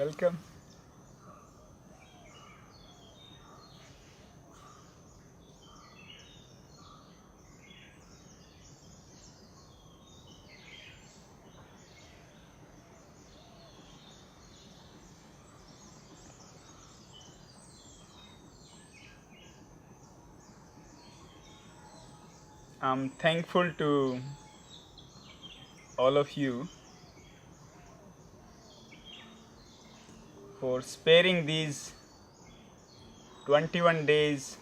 Welcome. I'm thankful to all of you for sparing these 21 days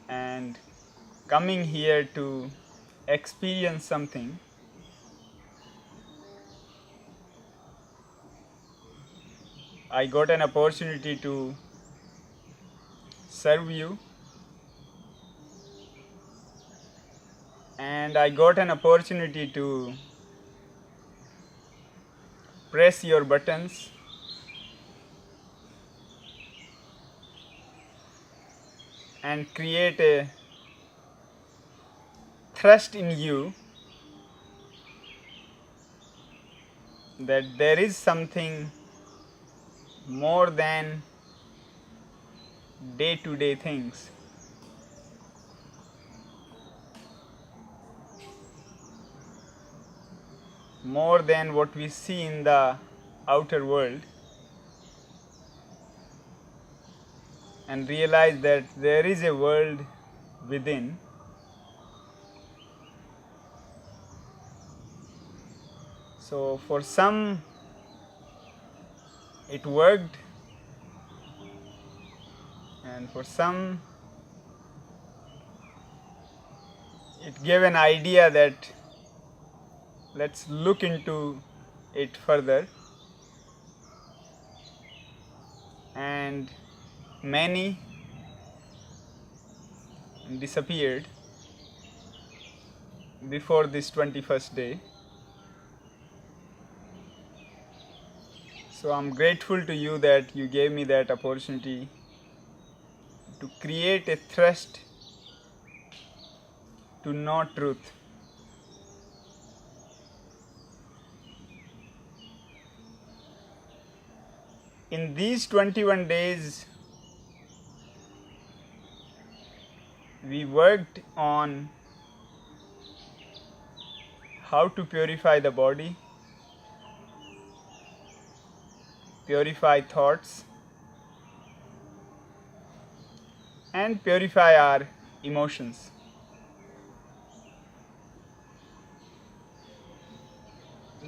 and coming here to experience something. I got an opportunity to serve you, and I got an opportunity to press your buttons and create a thrust in you that there is something more than day-to-day things. More than what we see in the outer world, and realize that there is a world within. So for some it worked, and for some it gave an idea that let's look into it further, and many disappeared before this 21st day. So I'm grateful to you that you gave me that opportunity to create a thrust to know truth. In these 21 days, we worked on how to purify the body, purify thoughts, and purify our emotions.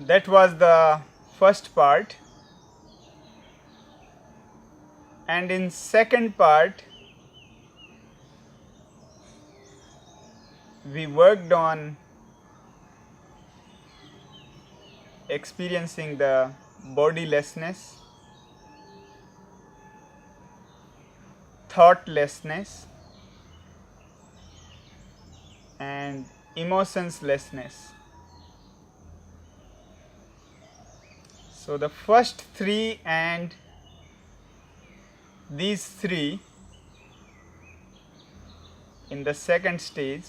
That was the first part. And in second part, we worked on experiencing the bodilessness, thoughtlessness, and emotionlessness. So the first three and these three in the second stage,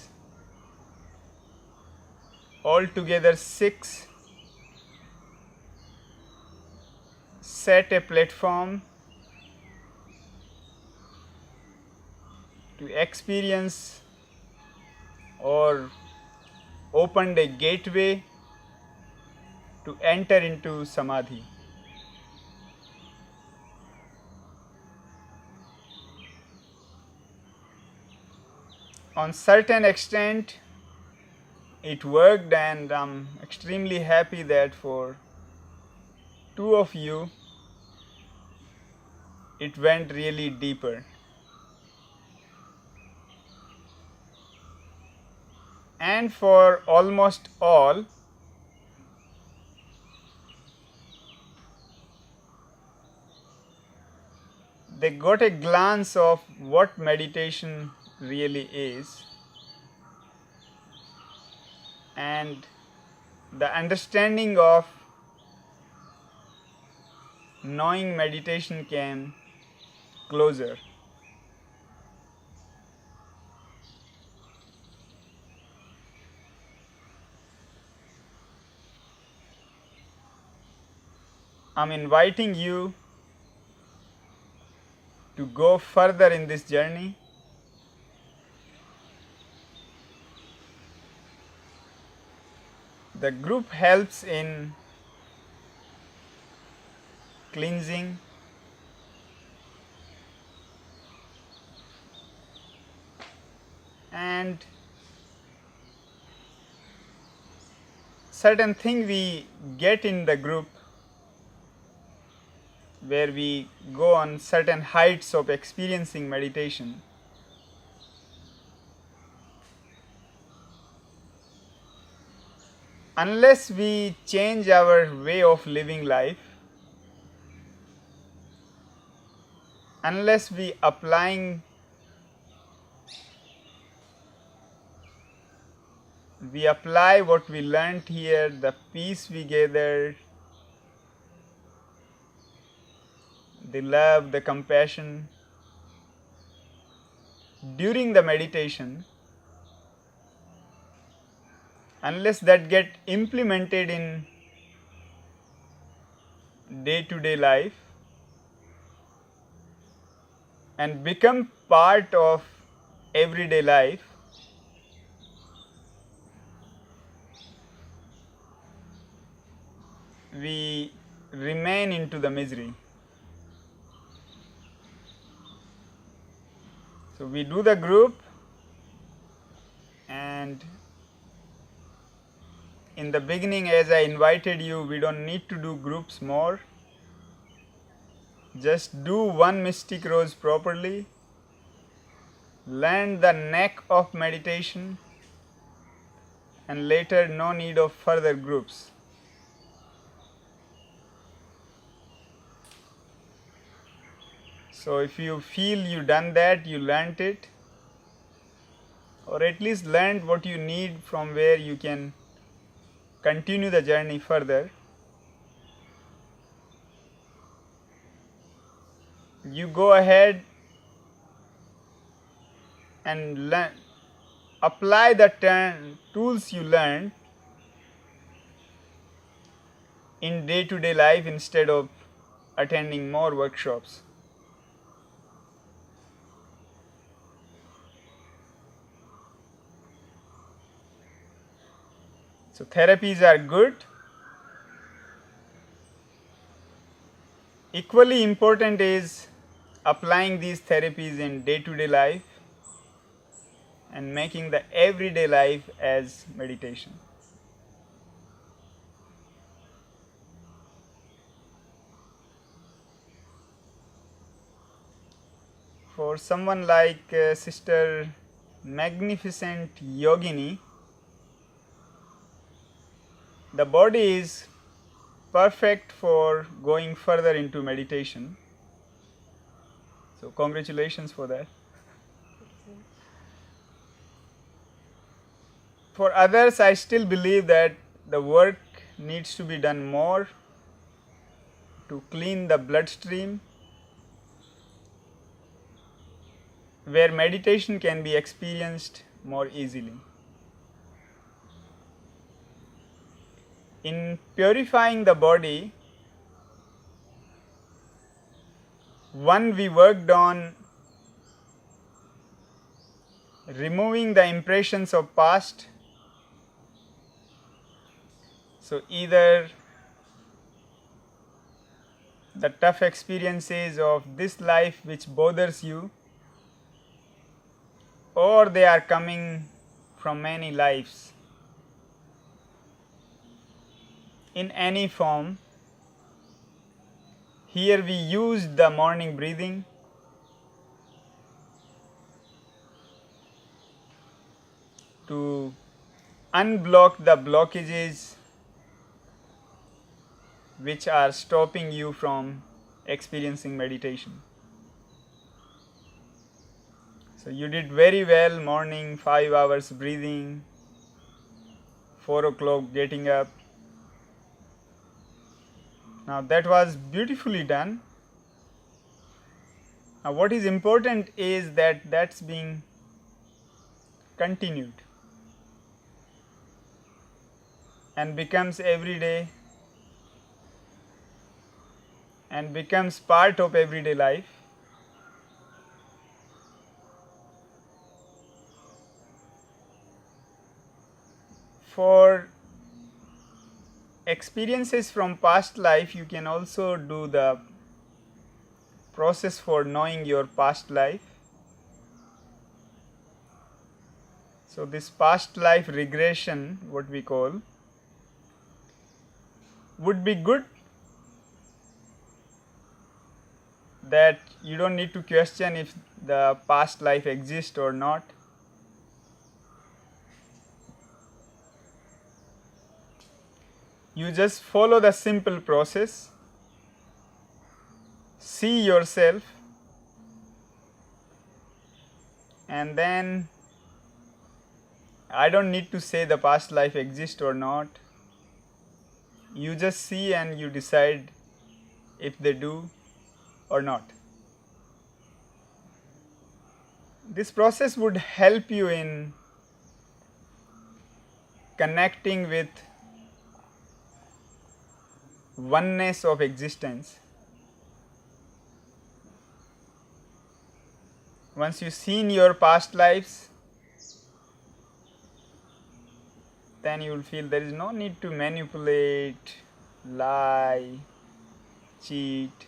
altogether 6, set a platform to experience or opened a gateway to enter into samadhi. On certain extent it worked, and I'm extremely happy that for 2 of you it went really deeper. And for almost all, they got a glance of what meditation really is, and the understanding of knowing meditation came closer. I'm inviting you to go further in this journey. The group helps in cleansing, and certain thing we get in the group where we go on certain heights of experiencing meditation. Unless we change our way of living life, unless we apply what we learned here, the peace we gathered, the love, the compassion during the meditation, unless that get implemented in day-to-day life and become part of everyday life, we remain into the misery. So we do the group, and in the beginning, as I invited you, we don't need to do groups more. Just do one mystic rose properly, learn the knack of meditation, and later no need of further groups. So if you feel you done that, you learned it, or at least learned what you need from where you can continue the journey further, you go ahead and apply the tools you learned in day-to-day life instead of attending more workshops. So therapies are good. Equally important is applying these therapies in day-to-day life and making the everyday life as meditation. For someone like Sister Magnificent Yogini, the body is perfect for going further into meditation. So congratulations for that. For others, I still believe that the work needs to be done more to clean the bloodstream, where meditation can be experienced more easily. In purifying the body, one, we worked on removing the impressions of past. So either the tough experiences of this life which bothers you, or they are coming from many lives in any form. Here we used the morning breathing to unblock the blockages which are stopping you from experiencing meditation. So you did very well. Morning 5 hours breathing, 4 o'clock getting up. Now that was beautifully done. Now what is important is that that's being continued and becomes every day and becomes part of everyday life. For experiences from past life, you can also do the process for knowing your past life. So this past life regression, what we call, would be good that you don't need to question if the past life exists or not. You just follow the simple process, see yourself, and then I don't need to say the past life exists or not. You just see and you decide if they do or not. This process would help you in connecting with oneness of existence. Once you've seen your past lives, then you will feel there is no need to manipulate, lie, cheat.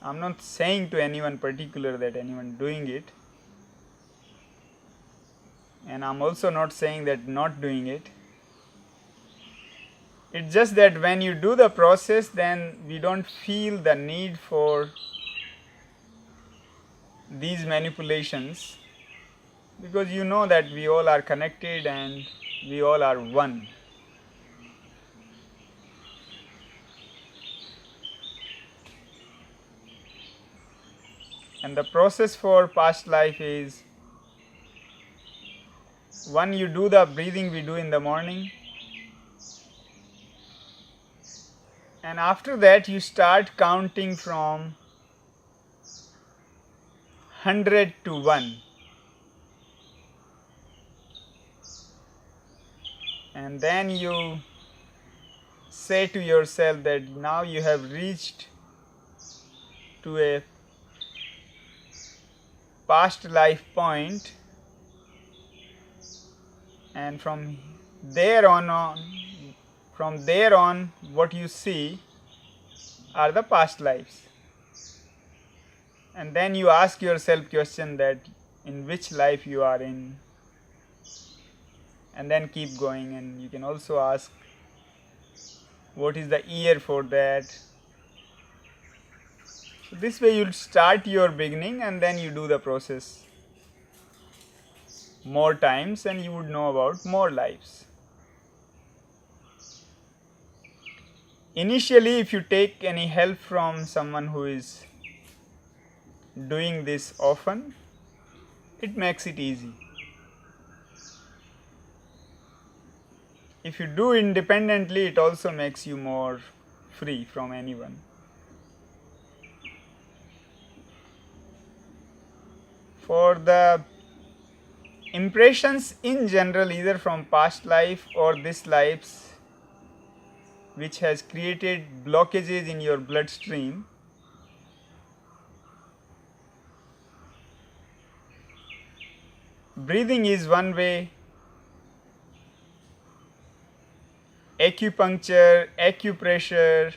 I'm not saying to anyone particular that anyone doing it, and I'm also not saying that not doing it. It's just that when you do the process, then we don't feel the need for these manipulations, because you know that we all are connected and we all are one. And the process for past life is, one, you do the breathing we do in the morning, and after that you start counting from 100 to 1, and then you say to yourself that now you have reached to a past life point, and from there on what you see are the past lives. And then you ask yourself question that in which life you are in, and then keep going. And you can also ask what is the year for that. So this way you'll start your beginning, and then you do the process more times and you would know about more lives. Initially, if you take any help from someone who is doing this often, it makes it easy. If you do independently, it also makes you more free from anyone. For the impressions in general, either from past life or this lives, which has created blockages in your bloodstream, breathing is one way, acupuncture, acupressure,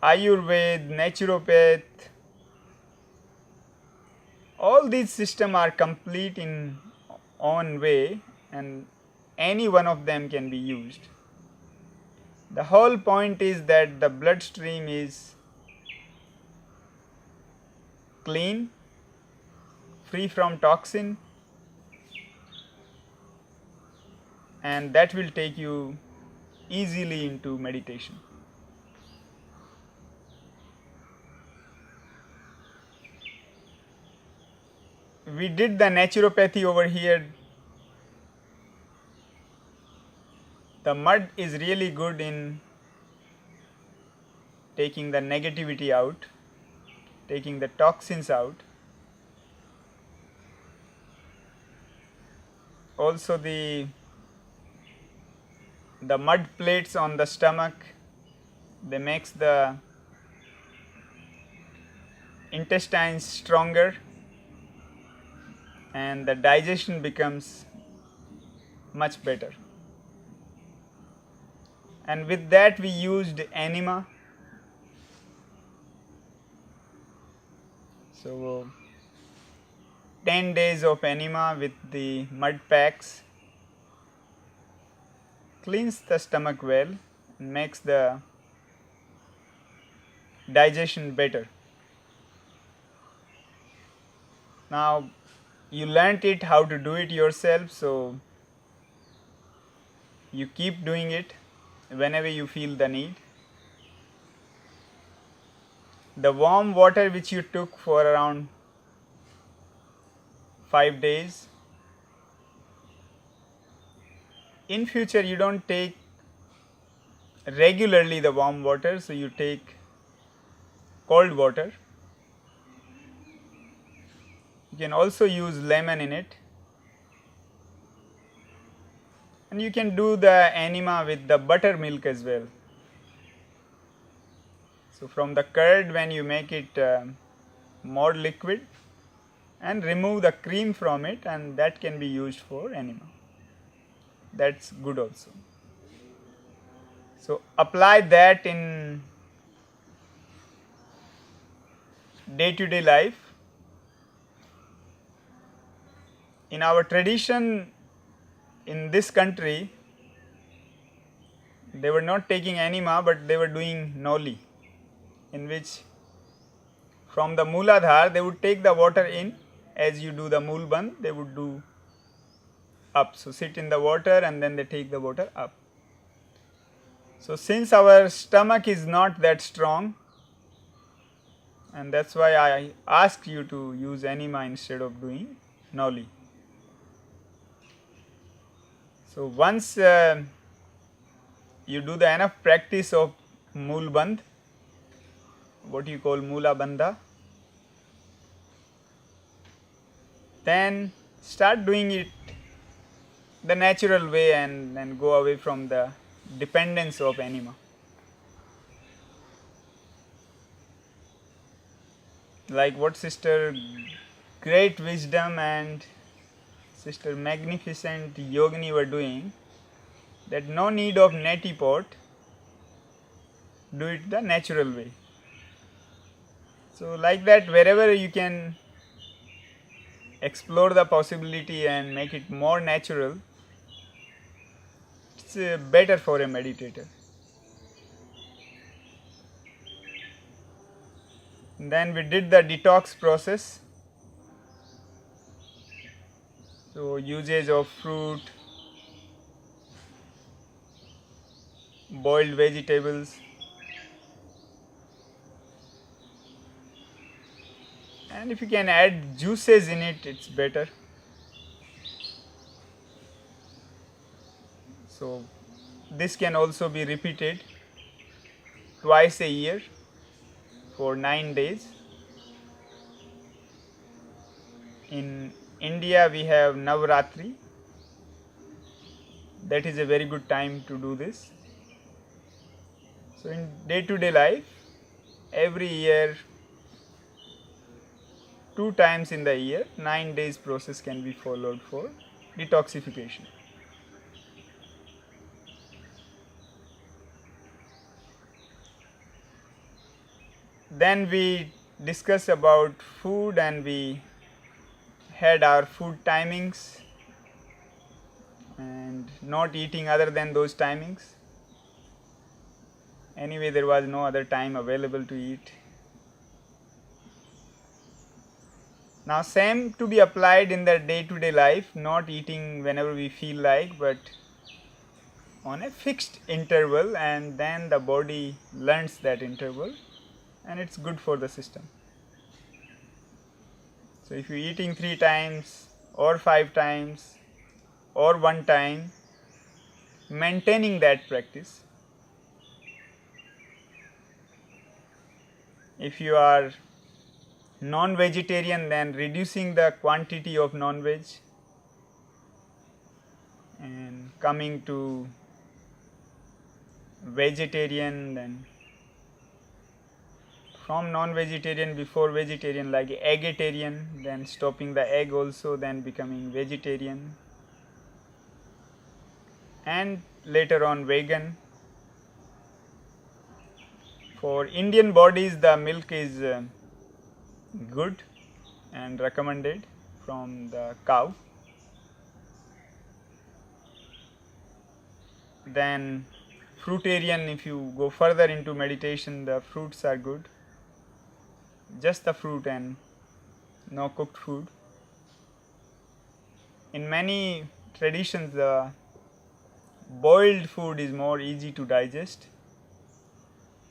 Ayurveda, naturopath, all these systems are complete in own way, and any one of them can be used. The whole point is that the bloodstream is clean, free from toxin, and that will take you easily into meditation. We did the naturopathy over here. The mud is really good in taking the negativity out, taking the toxins out. Also the mud plates on the stomach, They makes the intestines stronger and the digestion becomes much better. And with that we used enema. So 10 days of enema with the mud packs cleans the stomach well and makes the digestion better. Now you learnt it how to do it yourself, so you keep doing it whenever you feel the need. The warm water which you took for around 5 days, in future you don't take regularly the warm water, so you take cold water. You can also use lemon in it, and you can do the enema with the buttermilk as well. So from the curd, when you make it more liquid, and remove the cream from it, and that can be used for enema. That's good also. So apply that in day-to-day life. In our tradition in this country, they were not taking enema, but they were doing noli, in which from the Mooladhar they would take the water in. As you do the Moolband, they would do up. So sit in the water and then they take the water up. So since our stomach is not that strong, and that's why I ask you to use enema instead of doing noli. So once you do the enough practice of Moolband, what you call Moola Bandha, then start doing it the natural way and go away from the dependence of enema. Like what Sister Great Wisdom and Sister Magnificent Yogini were doing, that no need of neti pot, do it the natural way. So like that, wherever you can explore the possibility and make it more natural, it's better for a meditator. Then we did the detox process. So usage of fruit, boiled vegetables, and if you can add juices in it, it's better. So this can also be repeated twice a year for 9 days. In India we have Navratri. That is a very good time to do this. So in day-to-day life, every year, 2 times in the year, 9 days process can be followed for detoxification. Then we discussed about food and we had our food timings and not eating other than those timings. Anyway, there was no other time available to eat. Now same to be applied in the day-to-day life, not eating whenever we feel like, but on a fixed interval, and then the body learns that interval and it's good for the system. So if you're eating 3 times or 5 times or 1 time, maintaining that practice. If you are non-vegetarian, then reducing the quantity of non-veg and coming to vegetarian, then from non-vegetarian before vegetarian, like eggetarian, then stopping the egg also, then becoming vegetarian, and later on vegan. For Indian bodies, the milk is good and recommended from the cow. Then fruitarian, if you go further into meditation, the fruits are good, just the fruit and no cooked food. In many traditions, the boiled food is more easy to digest,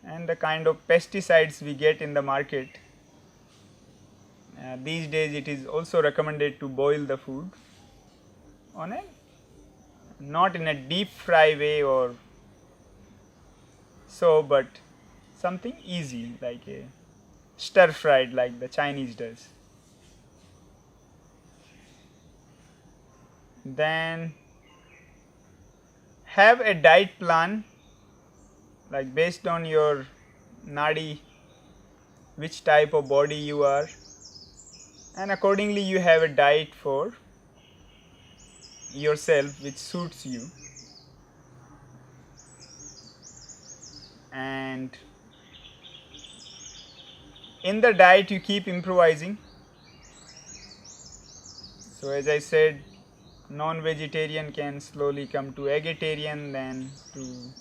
and the kind of pesticides we get in the market, these days it is also recommended to boil the food on a not in a deep fry way or so, but something easy like a stir fried like the Chinese does. Then have a diet plan, like based on your nadi, which type of body you are, and accordingly you have a diet for yourself which suits you. And in the diet you keep improvising. So as I said, non-vegetarian can slowly come to eggetarian, then to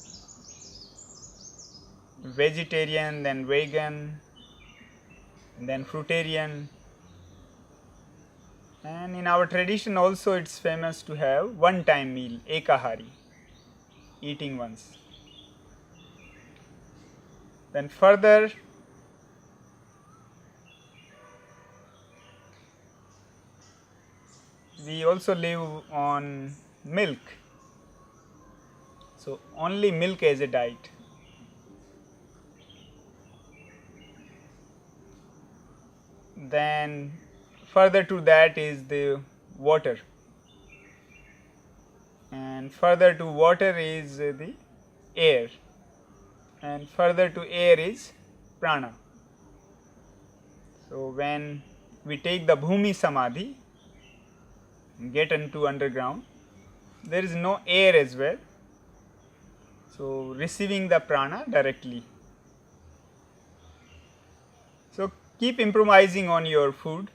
vegetarian, then vegan, then fruitarian. And in our tradition also it's famous to have one time meal, ekahari, eating once. Then further we also live on milk, so only milk as a diet. Then further to that is the water, and further to water is the air, and further to air is prana. So when we take the bhumi samadhi, get into underground, there is no air as well, so receiving the prana directly. So keep improvising on your food.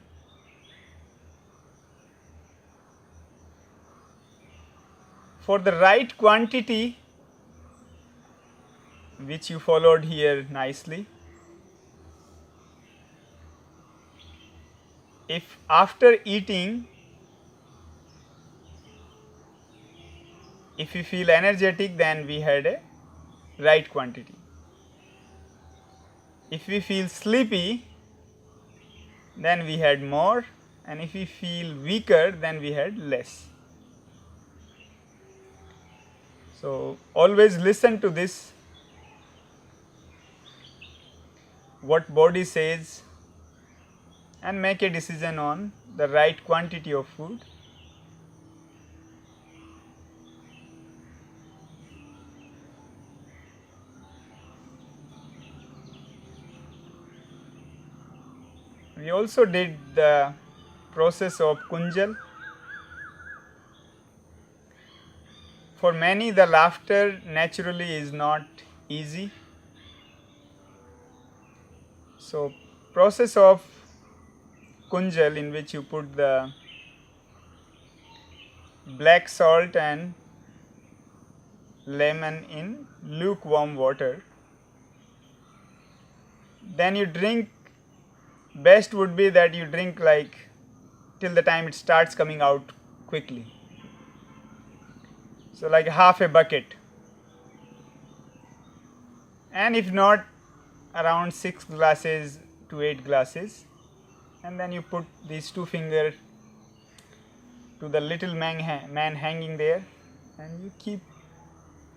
For the right quantity, which you followed here nicely, if after eating, if we feel energetic, then we had a right quantity. If we feel sleepy, then we had more, and if we feel weaker, then we had less. So always listen to this, what body says, and make a decision on the right quantity of food. We also did the process of kunjal. For many, the laughter naturally is not easy. So process of kunjal, in which you put the black salt and lemon in lukewarm water, then you drink. Best would be that you drink like till the time it starts coming out quickly. So like half a bucket, and if not, around 6 glasses to 8 glasses, and then you put these 2 fingers to the little man hanging there, and you keep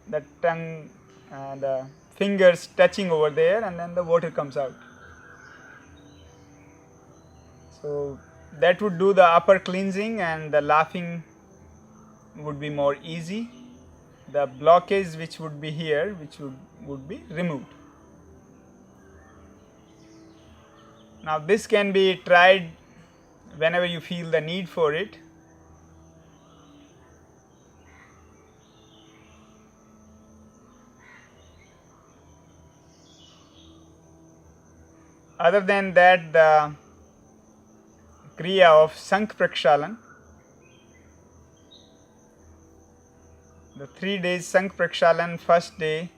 the tongue, the fingers touching over there, and then the water comes out. So that would do the upper cleansing, and the laughing would be more easy. The blockage which would be here, which would be removed. Now this can be tried whenever you feel the need for it. Other than that, the kriya of Sank Prakshalan, the 3 days Sank Prakshalan, first day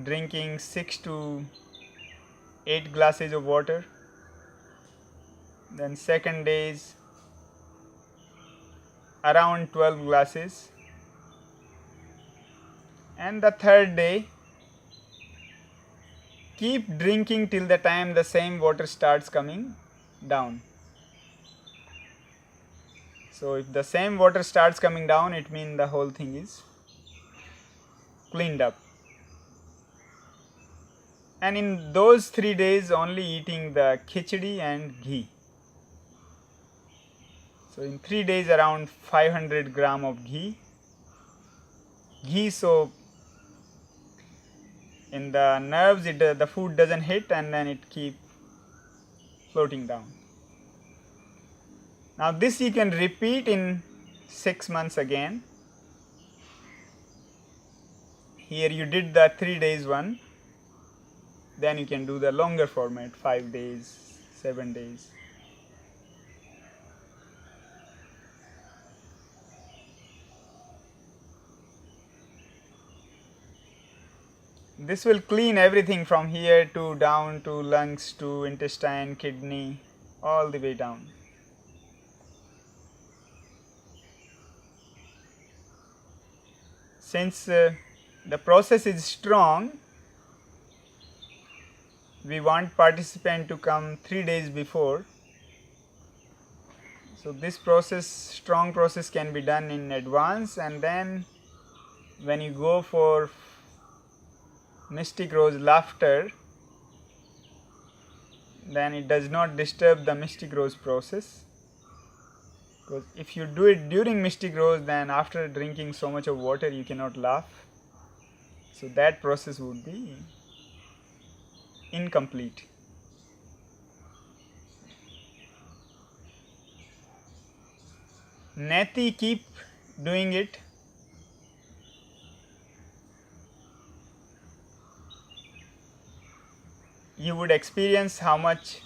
drinking 6 to 8 glasses of water, then second day is around 12 glasses, and the third day keep drinking till the time the same water starts coming down. So if the same water starts coming down, it means the whole thing is cleaned up. And in those 3 days only eating the khichdi and ghee. So in 3 days around 500 gram of ghee. So in the nerves the food doesn't hit and then it keep floating down. Now this you can repeat in 6 months again. Here you did the 3 days one, then you can do the longer format, 5 days, 7 days. This will clean everything from here to down to lungs to intestine, kidney, all the way down. Since the process is strong, we want participant to come 3 days before. So this process, strong process, can be done in advance, and then when you go for Mystic Rose laughter, then it does not disturb the Mystic Rose process. Because if you do it during Mystic Rose, then after drinking so much of water you cannot laugh. So that process would be incomplete. Neti, keep doing it. You would experience how much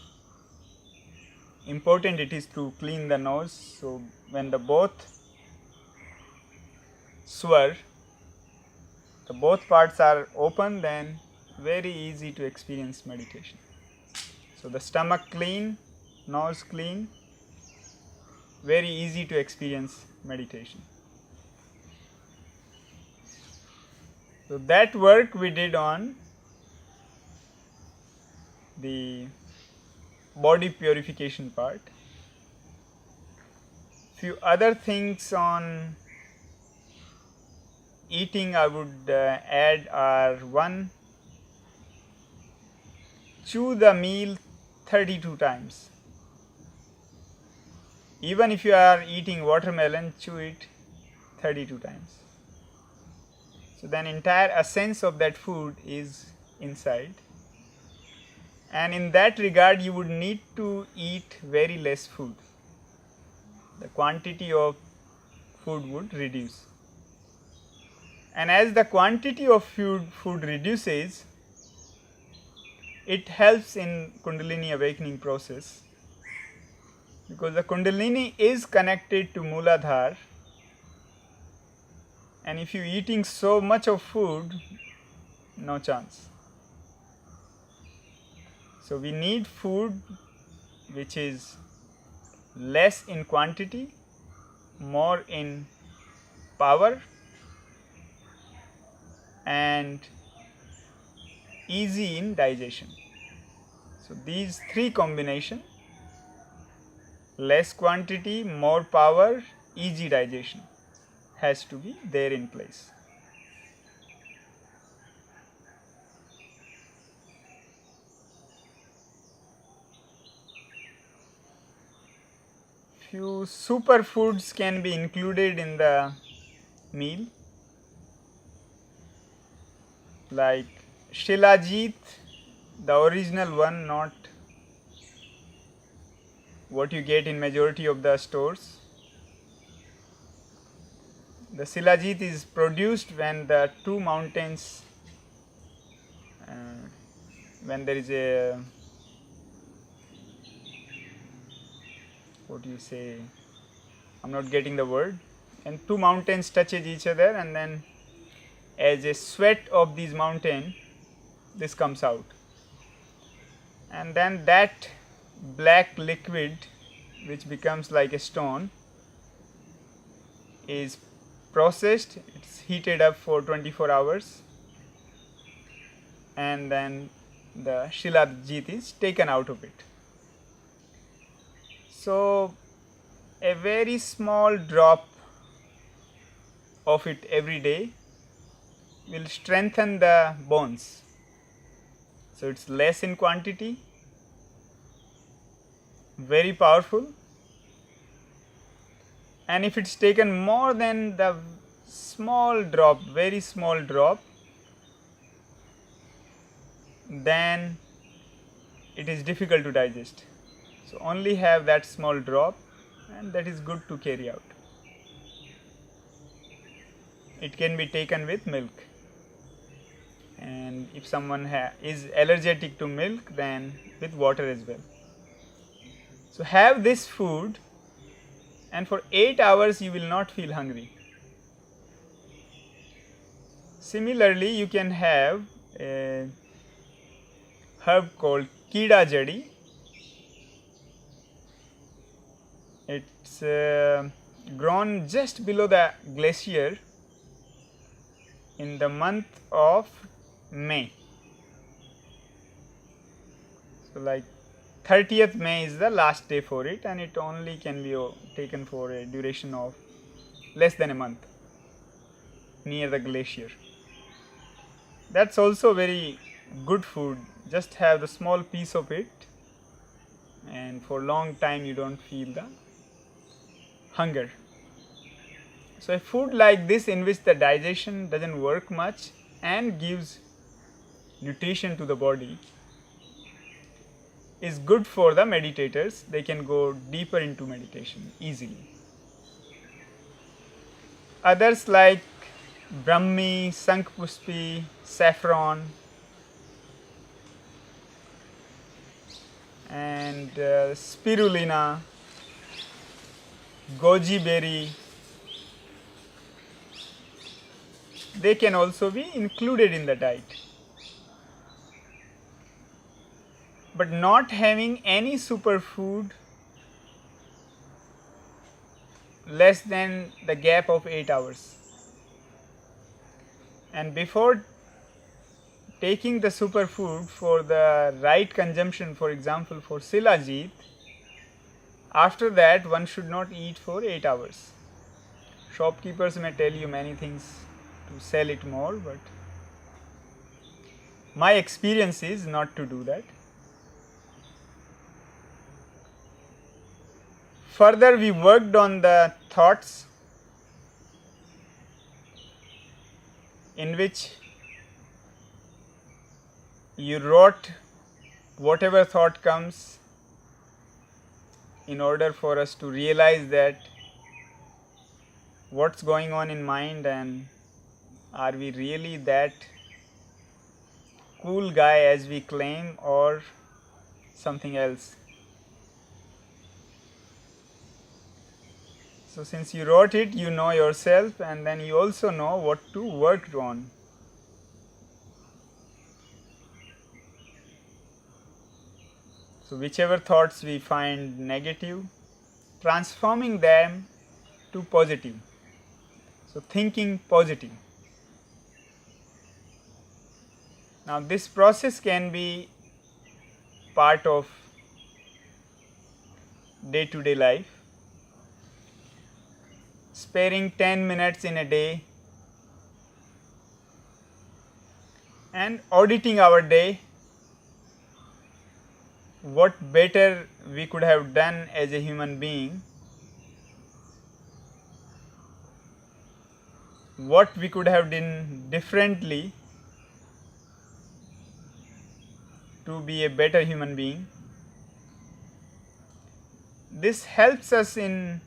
important it is to clean the nose. So when the both swar, the both parts are open, then very easy to experience meditation. So the stomach clean, nose clean, very easy to experience meditation. So that work we did on the body purification part. Few other things on eating I would add are: 1, chew the meal 32 times. Even if you are eating watermelon, chew it 32 times. So then entire essence of that food is inside. And in that regard, you would need to eat very less food. The quantity of food would reduce. And as the quantity of food reduces, it helps in Kundalini awakening process. Because the Kundalini is connected to Mooladhara. And if you are eating so much of food, no chance. So we need food which is less in quantity, more in power, and easy in digestion. So these 3 combination: less quantity, more power, easy digestion, has to be there in place. Few superfoods can be included in the meal, like Shilajit the original one, not what you get in majority of the stores. The Shilajit is produced when the two mountains, when there is a, what do you say, I'm not getting the word, and two mountains touches each other, and then as a sweat of these mountain, this comes out, and then that black liquid, which becomes like a stone, is processed, it's heated up for 24 hours, and then the Shilajit is taken out of it. So a very small drop of it every day will strengthen the bones. So it's less in quantity, very powerful, and if it's taken more than the small drop, very small drop, then it is difficult to digest. So only have that small drop, and that is good to carry out. It can be taken with milk, and if someone is allergic to milk, then with water as well. So have this food, and for 8 hours you will not feel hungry. Similarly, you can have a herb called Kida Jadi. It's grown just below the glacier in the month of May. So like 30th May is the last day for it, and it only can be taken for a duration of less than a month near the glacier. That's also very good food. Just have the small piece of it, and for long time you don't feel the hunger. So a food like this, in which the digestion doesn't work much and gives nutrition to the body, is good for the meditators. They can go deeper into meditation easily. Others like Brahmi, Sankpushpi, saffron, and spirulina, goji berry, they can also be included in the diet. But not having any superfood less than the gap of 8 hours. And before taking the superfood for the right consumption, for example for Shilajit, after that one should not eat for 8 hours. Shopkeepers may tell you many things to sell it more, but my experience is not to do that. Further, we worked on the thoughts, in which you wrote whatever thought comes, in order for us to realize that what's going on in mind, and are we really that cool guy as we claim, or something else. So since you wrote it, you know yourself, and then you also know what to work on. So whichever thoughts we find negative, transforming them to positive. So thinking positive. Now this process can be part of day-to-day life. Sparing 10 minutes in a day and auditing our day, what better we could have done as a human being, what we could have done differently, to be a better human being. This helps us in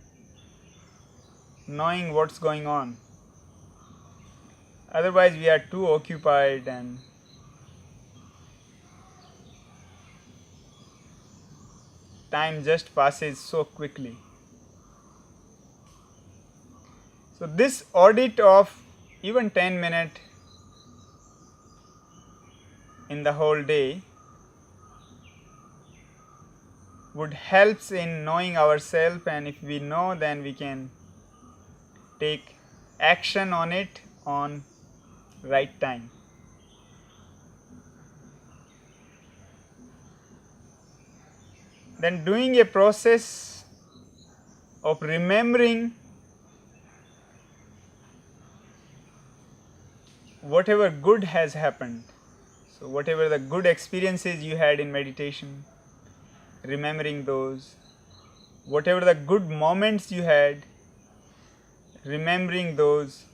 knowing what's going on. Otherwise, we are too occupied and time just passes so quickly. So this audit of even 10 minutes in the whole day would help in knowing ourselves, and if we know, then we can take action on it on right time. Then doing a process of remembering whatever good has happened. So whatever the good experiences you had in meditation, remembering those. Whatever the good moments you had, remembering those.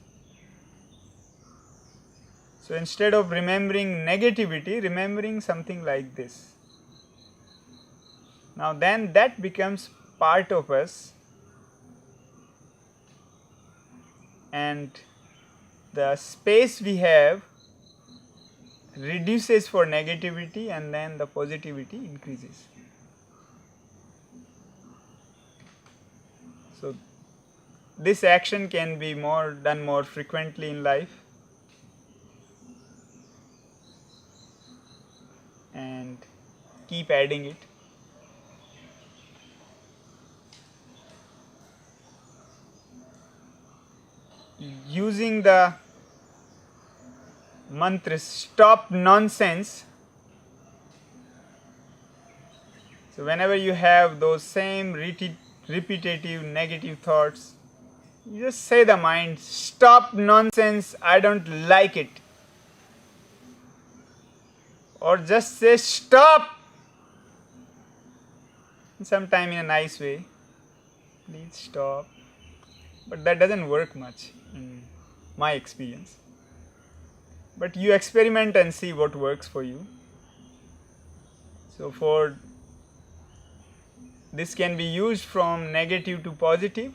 So instead of remembering negativity, remembering something like this. Now then that becomes part of us, and the space we have reduces for negativity, and then the positivity increases. So this action can be done more frequently in life, and keep adding it. Using the mantra stop nonsense. So whenever you have those same repetitive negative thoughts, you just say the mind, stop nonsense, I don't like it. Or just say stop, sometime in a nice way, please stop. But that doesn't work much in my experience. But you experiment and see what works for you. So for this can be used from negative to positive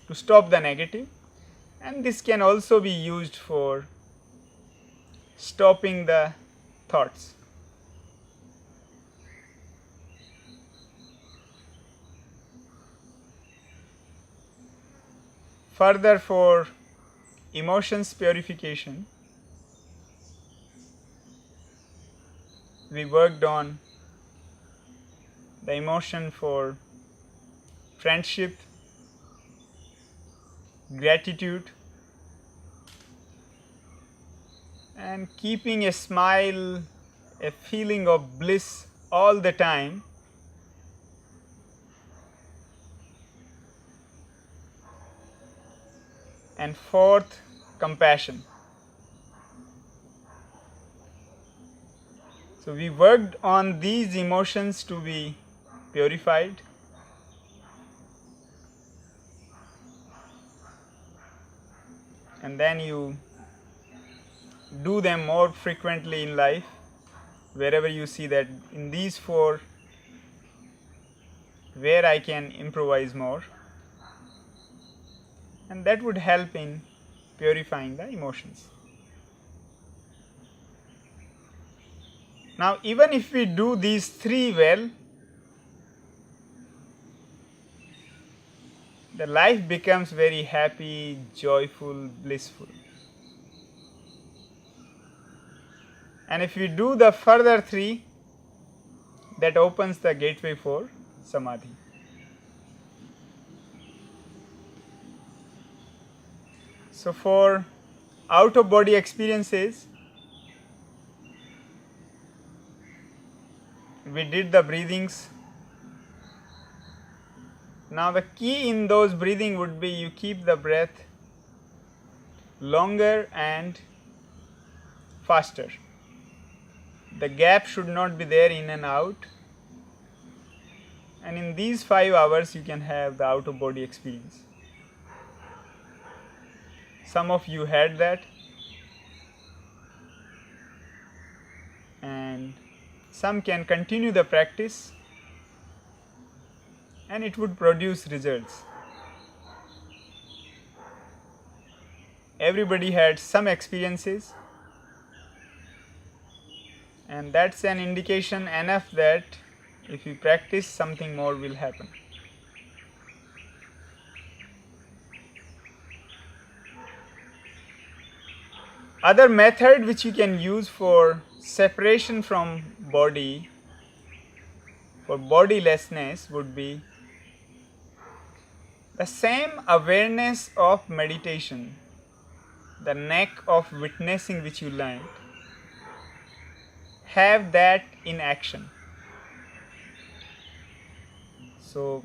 to stop the negative, and this can also be used for stopping the thoughts. Further, for emotions purification, we worked on the emotion for friendship, gratitude, and keeping a smile, a feeling of bliss all the time. And fourth, compassion. So we worked on these emotions to be purified. And then you do them more frequently in life, wherever you see that in these four, where I can improvise more. And that would help in purifying the emotions. Now, even if we do these three well, the life becomes very happy, joyful, blissful. And if we do the further three, that opens the gateway for samadhi. So for out of body experiences, we did the breathings. Now the key in those breathing would be you keep the breath longer and faster. The gap should not be there in and out. And in these 5 hours you can have the out of body experience. Some of you had that, and some can continue the practice and it would produce results. Everybody had some experiences, and that's an indication enough that if you practice, something more will happen. Other method which you can use for separation from body, for bodilessness, would be the same awareness of meditation, the knack of witnessing which you learned. Have that in action. So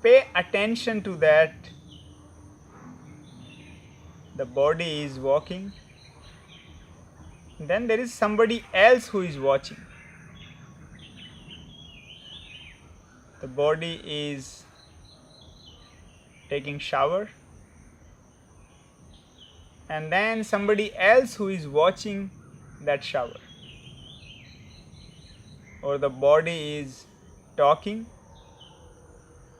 pay attention to that. The body is walking. Then there is somebody else who is watching. The body is taking shower. And then somebody else who is watching that shower. Or the body is talking.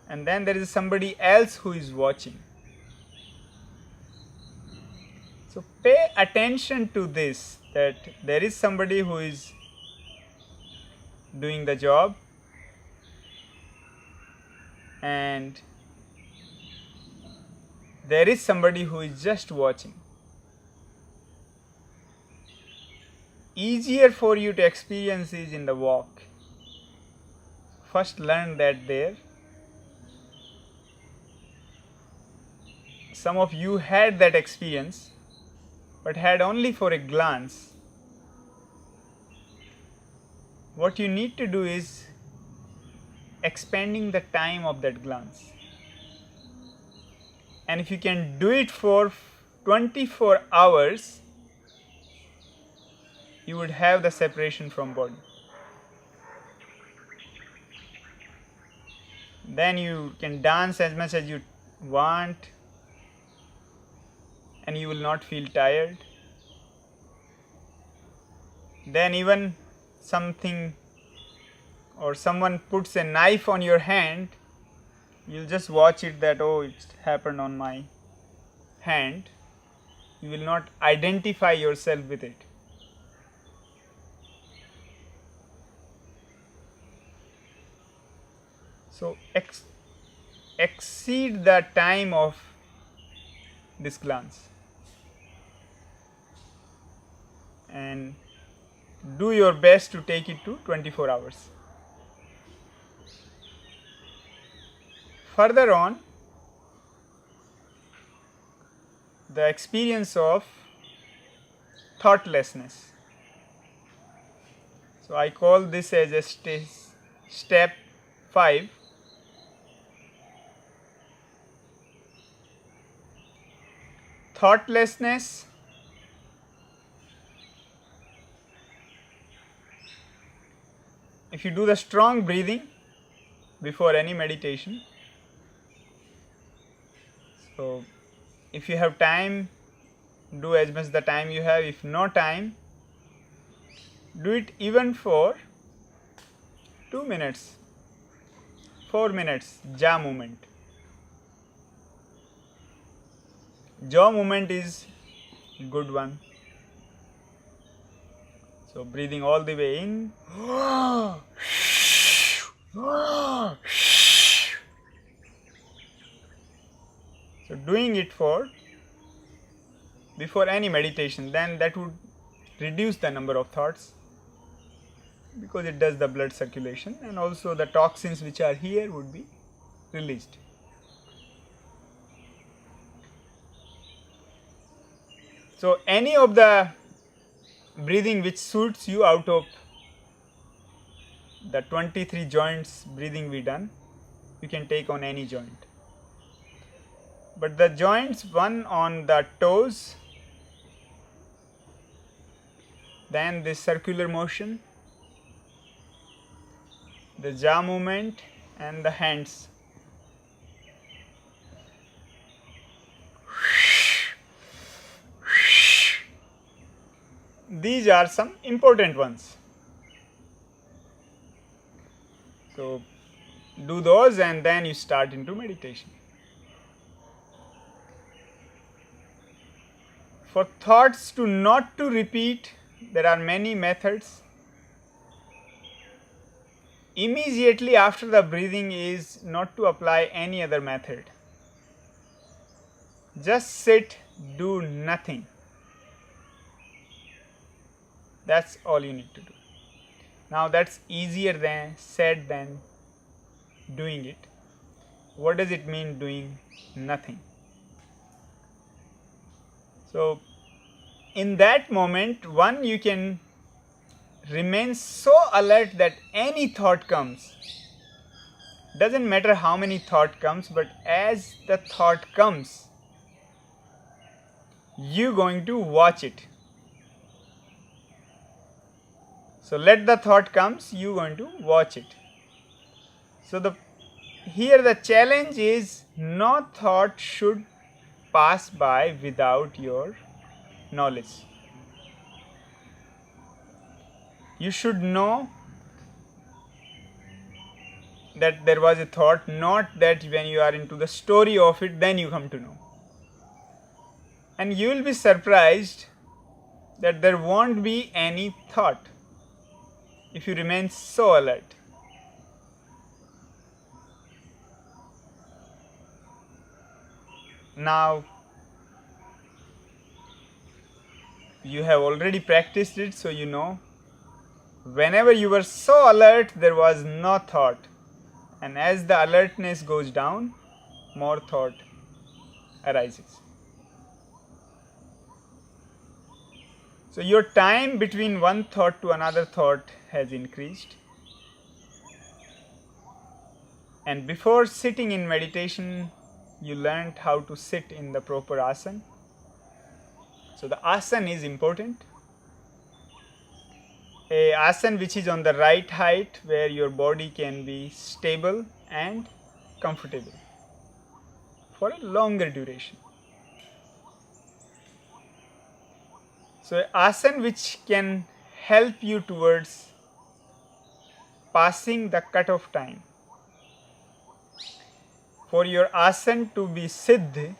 And then there is somebody else who is watching. So pay attention to this, that there is somebody who is doing the job and there is somebody who is just watching. Easier for you to experience is in the walk. First learn that there. Some of you had that experience, but had only for a glance. What you need to do is expanding the time of that glance. And if you can do it for 24 hours, you would have the separation from body. Then you can dance as much as you want and you will not feel tired. Then even something or someone puts a knife on your hand, you'll just watch it that, oh, it happened on my hand. You will not identify yourself with it. So exceed the time of this glance and do your best to take it to 24 hours. Further on, the experience of thoughtlessness. So I call this as a step 5. Thoughtlessness if you do the strong breathing before any meditation. So if you have time, do as much the time you have. If no time, do it even for 2 minutes, 4 minutes, jaw movement. Jaw movement is a good one. So breathing all the way in. So doing it for before any meditation, then that would reduce the number of thoughts because it does the blood circulation, and also the toxins which are here would be released. So any of the breathing which suits you out of the 23 joints breathing we done, you can take on any joint. But the joints, one on the toes, then this circular motion, the jaw movement, and the hands. These are some important ones. So do those and then you start into meditation. For thoughts to not to repeat, there are many methods. Immediately after the breathing is not to apply any other method. Just sit, do nothing. That's all you need to do. Now that's easier than said than doing it. What does it mean doing nothing? So in that moment, one, you can remain so alert that any thought comes. Doesn't matter how many thought comes, but as the thought comes, you're going to watch it. So let the thought comes, you're going to watch it. So here the challenge is no thought should pass by without your knowledge. You should know that there was a thought, not that when you are into the story of it, then you come to know. And you will be surprised that there won't be any thought if you remain so alert. Now, you have already practiced it, so you know. Whenever you were so alert, there was no thought. And as the alertness goes down, more thought arises. So your time between one thought to another thought has increased. And before sitting in meditation, you learned how to sit in the proper asana. So the asana is important. A asana which is on the right height, where your body can be stable and comfortable for a longer duration. So asana which can help you towards passing the cut-off time. For your asana to be siddh,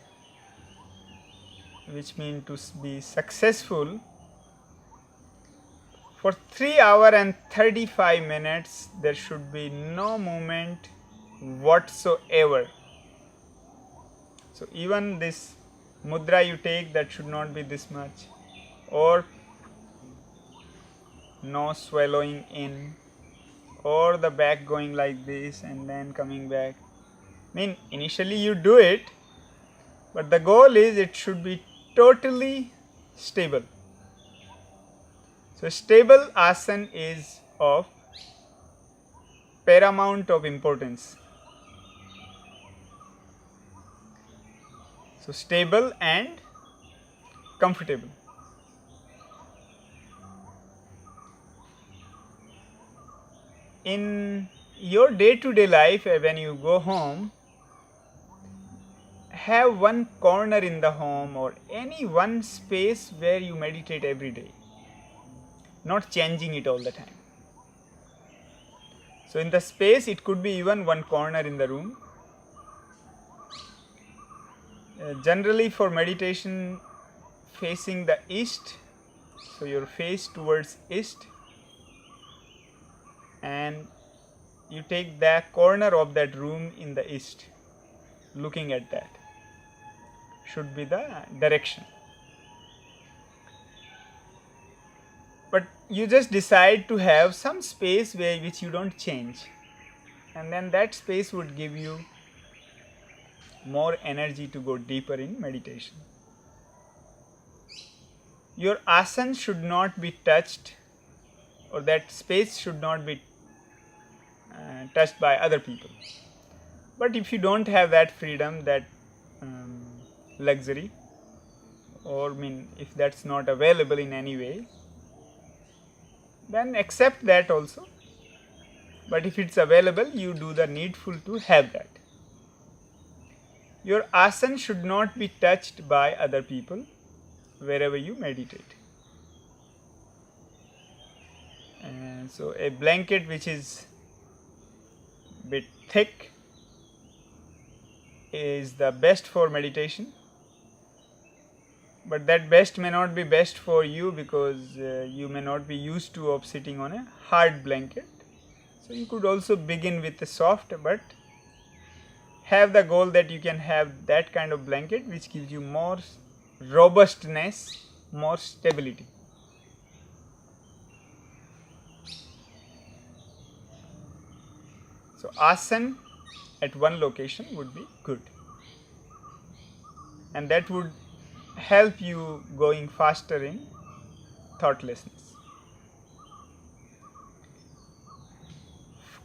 which means to be successful, for 3 hours and 35 minutes, there should be no movement whatsoever. So even this mudra you take, that should not be this much, or no swallowing in, or the back going like this and then coming back. I mean, initially you do it, but the goal is it should be totally stable. So stable asana is of paramount of importance. So stable and comfortable. In your day-to-day life, when you go home, have one corner in the home or any one space where you meditate every day, not changing it all the time. So in the space, it could be even one corner in the room. Generally for meditation, facing the east, so your face towards east, and you take the corner of that room in the east, looking at that should be the direction. But you just decide to have some space which you don't change, and then that space would give you more energy to go deeper in meditation. Your asana should not be touched, or that space should not be touched by other people. But if you don't have that freedom, that luxury, or if that's not available in any way, then accept that also. But if it's available, you do the needful to have that. Your asana should not be touched by other people wherever you meditate. And so a blanket which is bit thick is the best for meditation, but that best may not be best for you because you may not be used to of sitting on a hard blanket. So you could also begin with a soft, but have the goal that you can have that kind of blanket which gives you more robustness, more stability. So asana at one location would be good, and that would help you going faster in thoughtlessness.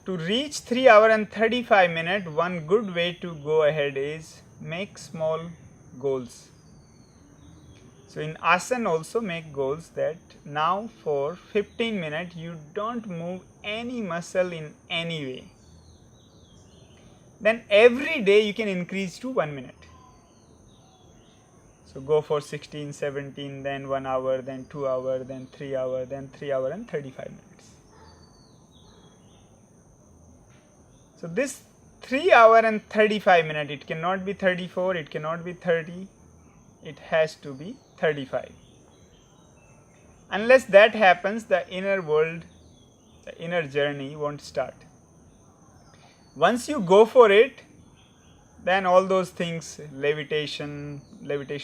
To reach 3 hours and 35 minutes, one good way to go ahead is make small goals. So in asana also make goals that now for 15 minutes you don't move any muscle in any way. Then every day you can increase to 1 minute. So go for 16, 17, then 1 hour, then 2 hours, then 3 hours, then 3 hours and 35 minutes. So this 3 hours and 35 minutes, it cannot be 34, it cannot be 30, it has to be 35. Unless that happens, the inner world, the inner journey won't start. Once you go for it, then all those things, levitation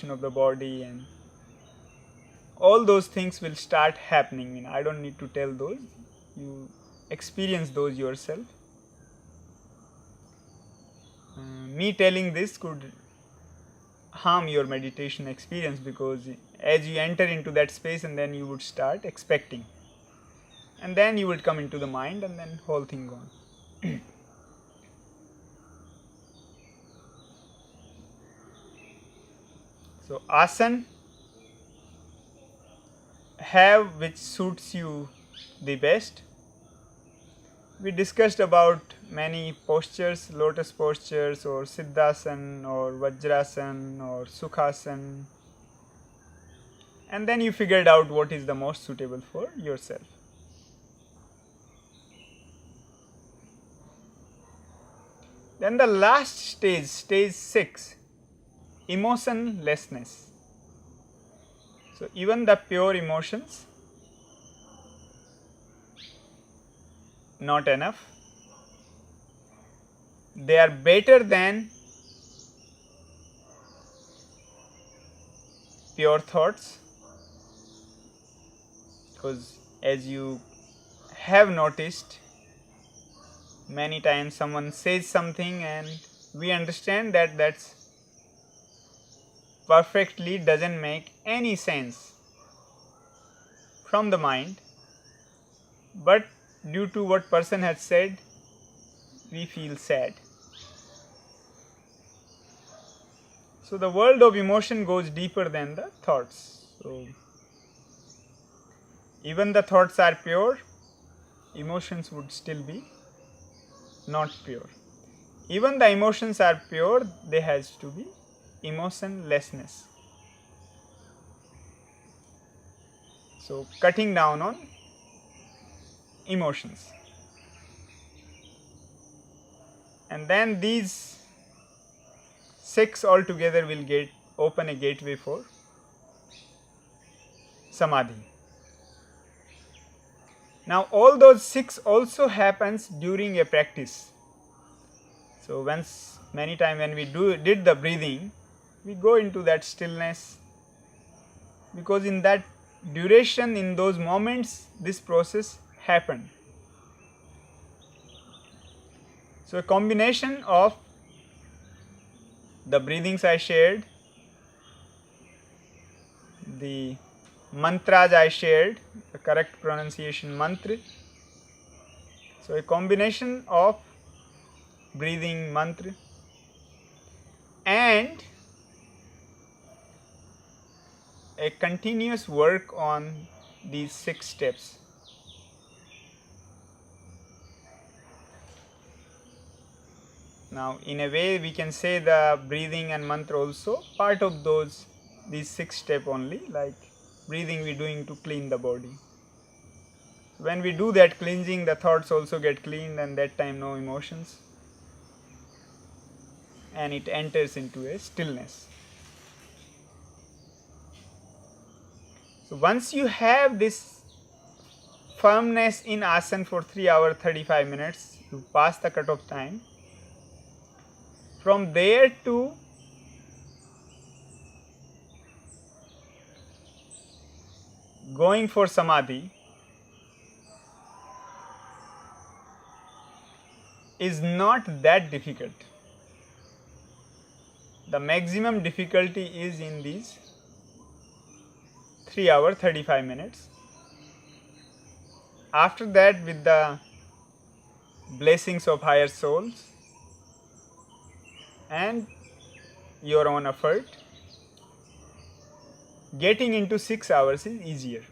of the body and all those things will start happening. I don't need to tell those, you experience those yourself. Me telling this could harm your meditation experience, because as you enter into that space and then you would start expecting, and then you would come into the mind and then whole thing gone. So asana have which suits you the best. We discussed about many postures, lotus postures or siddhasana or vajrasana or sukhasana, and then you figured out what is the most suitable for yourself. Then the last stage, stage 6, emotionlessness. So even the pure emotions, not enough. They are better than pure thoughts, because as you have noticed, many times someone says something and we understand that that's perfectly doesn't make any sense from the mind, but due to what person has said, we feel sad. So the world of emotion goes deeper than the thoughts. So even the thoughts are pure, emotions would still be not pure. Even the emotions are pure, there has to be emotionlessness. So cutting down on emotions. And then these 6 altogether will open a gateway for samadhi. Now all those 6 also happens during a practice. So once, many times when we did the breathing, we go into that stillness, because in that duration, in those moments, this process happened. So a combination of the breathings I shared, the mantras I shared, the correct pronunciation mantra. So a combination of breathing mantra and a continuous work on these 6 steps. Now in a way we can say the breathing and mantra also part of these 6 steps only, like breathing we doing to clean the body. When we do that cleansing, the thoughts also get cleaned, and that time no emotions. and it enters into a stillness. So once you have this firmness in asana for 3 hours 35 minutes, you pass the cutoff time. From there to going for samadhi is not that difficult. The maximum difficulty is in these 3 hours 35 minutes. After that, with the blessings of higher souls and your own effort, getting into 6 hours is easier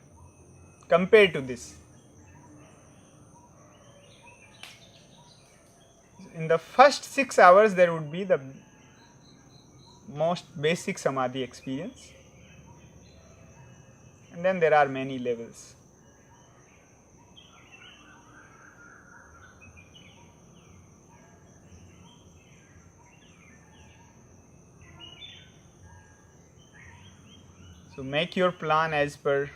compared to this. In the first 6 hours, there would be the most basic samadhi experience, and then there are many levels. So make your plan as per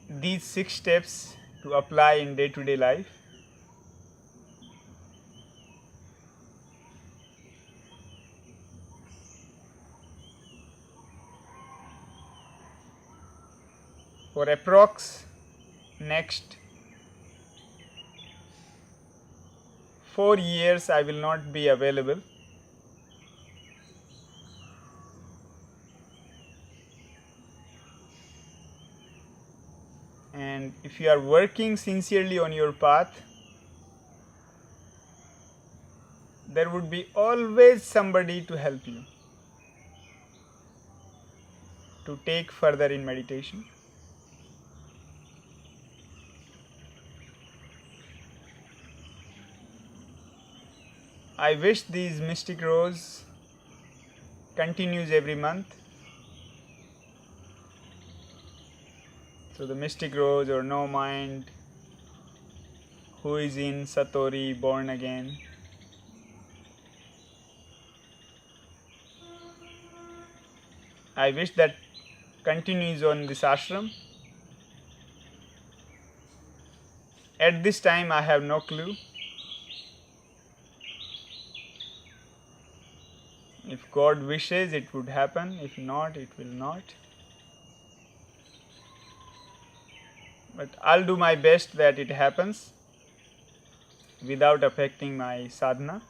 these 6 steps to apply in day-to-day life. For approx next 4 years I will not be available. And if you are working sincerely on your path, there would be always somebody to help you to take further in meditation. I wish these mystic rows continues every month. So the mystic rose or no mind, who is in Satori, born again. I wish that continues on this ashram. At this time I have no clue. If God wishes, it would happen. If not, it will not. But I'll do my best that it happens without affecting my sadhana.